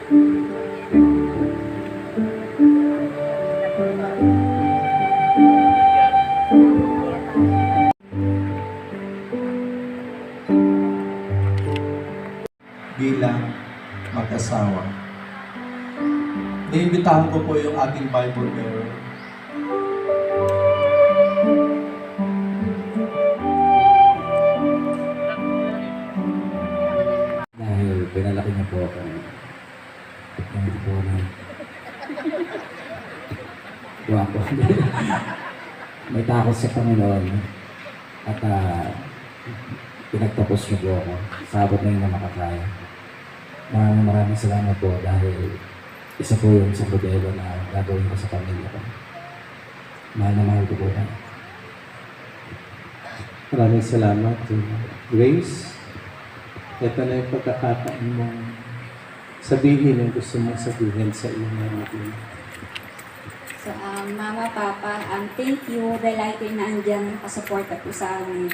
Bilang mag-asawa. Naimbitahan ko po yung ating Bible bearer. Dahil pinalaki niyo po ako. Hindi po na. Wapo. May takot sa Panginoon. At pinagtapos niyo po ako. Sabot na yun na makakaya. Maraming salamat po dahil isa po yung sa modelo na gagawin ko sa pamilya ko. Mahal na mahal ko po kayo. Maraming salamat. Grace, ito na yung pagkakataon mong sabihin yung gusto mong sabihin sa iyong mga. So, Mama, Papa, thank you dahil lagi kayo naandyan nakasuporta po sa amin.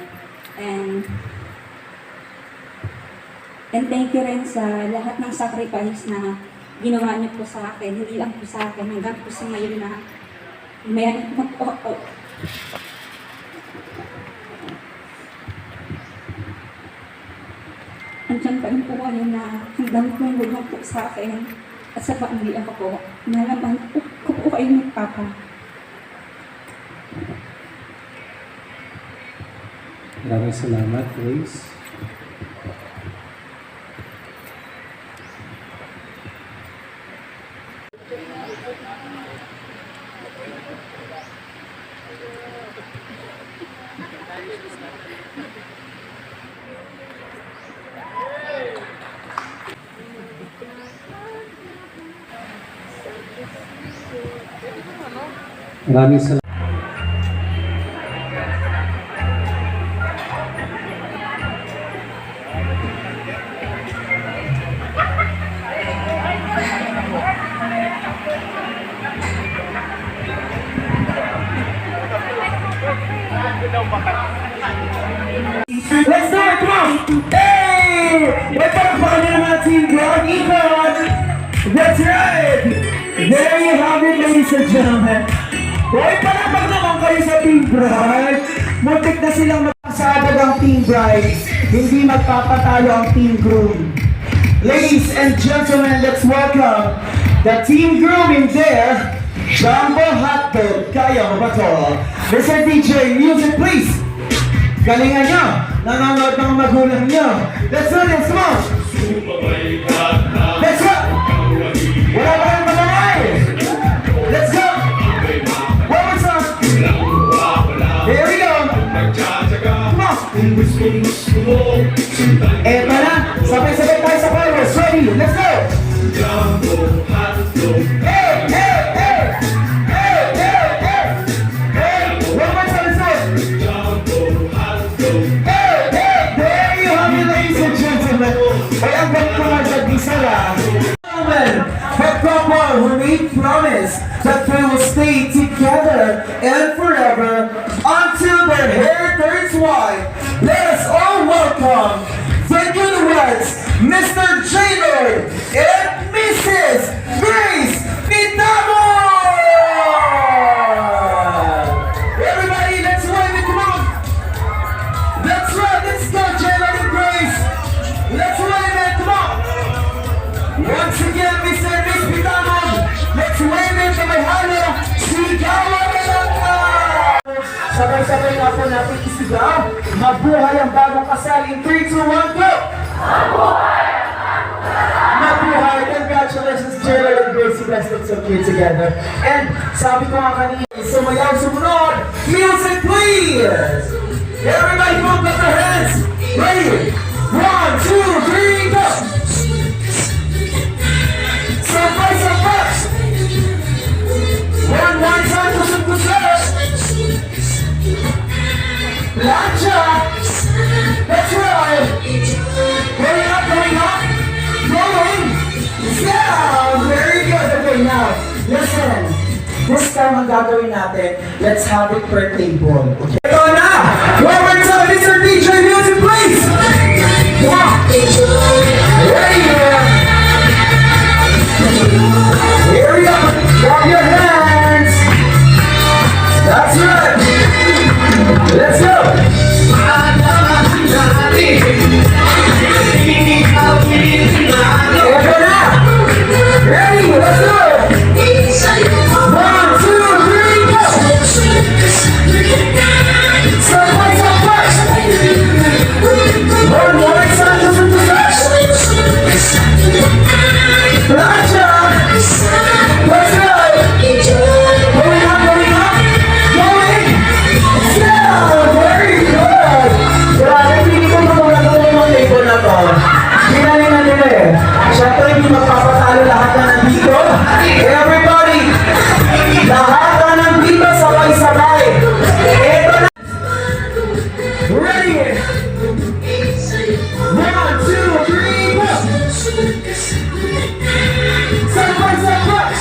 And thank you rin sa lahat ng sacrifice na ginawa niyo po sa akin. Hindi lang po sa akin, hanggang po sa ngayon na may anak na po ako. Andiyan pa rin po kayo na hanggang tumulong po sa akin at sa pamilya ko po. Nalaman ko po kayo ng Papa. Maraming salamat, Grace. Maraming salamat. Let's do it, come on! Hey! May palakpakan niyo naman Team Brown Econ! That's right! There you have it, ladies and gentlemen. Hoy, palakpak naman kayo sa Team Bright. Muntik na silang magpasabog ang Team Bright. Hindi magpapatalo ang Team Groom. Ladies and gentlemen, let's welcome the Team Groom in there. Jumbo Hotdog, kaya mo ba to? Mr. DJ, music please! Galingan nyo! Nanonood ng magulang nyo! Let's do this, come on! Let's go! Wala ba kayong malamay? Let's go! One more song! Here we go! Come on! Eto na! Sabay-sabay tayo sa chorus! Ready? Let's go! Hey! Hey! Hey! Hey! Hey! Hey! Hey! One more time, let's go! Hey! Hey! There you have it, ladies and gentlemen! Ay, ang galing ko nga sa Bisara! The couple who made promise that they will stay together and forever until their hair turns white. Let us all welcome the newlyweds, Mr. J-Lord and Mrs. Grace Pitamo! Everybody, let's wave it, come on! That's right, let's go, J-Lord and Grace! Let's wave it, come on! Once again, Mr. and Miss Pitamo, let's wave it to my halo, sigawan na lang ka! Sabay-sabay na po natin isigaw, mabuhay ang bagong kasal in 3, 2, 1, go! Mabuhay! Mabuhay! Congratulations, J-Lord and Grace, you guys look so cute together. And sabi ko nga kanina, sumayaw sumunod, music please! Everybody come up, clap your hands! Ready? 1, 2, 3, go! Sampai, sampai! One more time, kusut-kusut! Lancha! That's right! Going up, going up! Going! Yeah! Very good! Okay, now, listen. This time ang gagawin natin, let's have it per table. Okay? Ito na! One more time, Mr. DJ, music please! Come on! Ready? magpapatalo lahat na nandito. Everybody, lahat na nandito sabay-sabay. Ito na. Ready? 1, 2, 3, go! Sabay-sabay!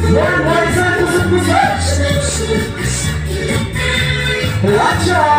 One, one, two, three, watch out!